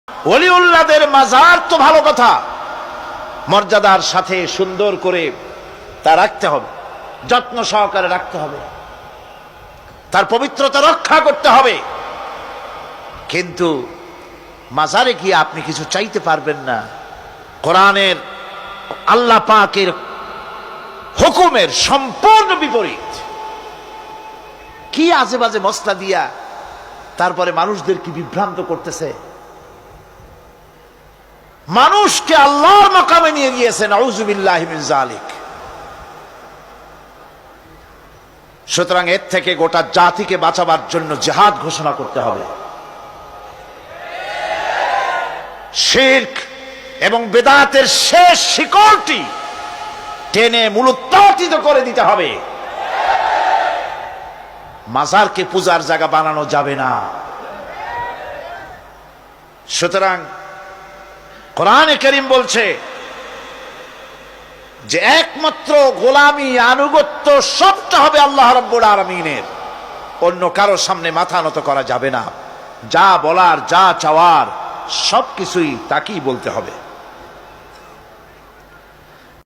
ওলিউল্লাহদের মাজার তো ভালো কথা, মর্যাদার সাথে সুন্দর করে তা রাখতে হবে, যত্ন সহকারে রাখতে হবে, তার পবিত্রতা রক্ষা করতে হবে। কিন্তু মাজারে গিয়ে আপনি কিছু চাইতে পারবেন না। কোরআনের আল্লাহ পাকের হুকুমের সম্পূর্ণ বিপরীত। কি আজে বাজে মশলা দিয়া তারপরে মানুষদের কি বিভ্রান্ত করতেছে, মানুষকে আল্লাহর মাকামে নিয়ে গিয়েছেন। আউযুবিল্লাহি মিন যালিক। সুতরাং এর থেকে গোটা জাতিকে বাঁচাবার জন্য জিহাদ ঘোষণা করতে হবে। শিরক এবং বেদাতের শেষ শিকড়টি টেনে মূলোৎপাটিত করে দিতে হবে। মাজারকে পূজার জায়গা বানানো যাবে না। সুতরাং কোরআনে কারীম বলছে যে একমাত্র গোলামি, আনুগত্য সবটা হবে আল্লাহ রাব্বুল আলামিনের। অন্য কারো সামনে মাথা নত করা যাবে না। যা বলার, যা চাওয়ার সবকিছুই তাকেই বলতে হবে।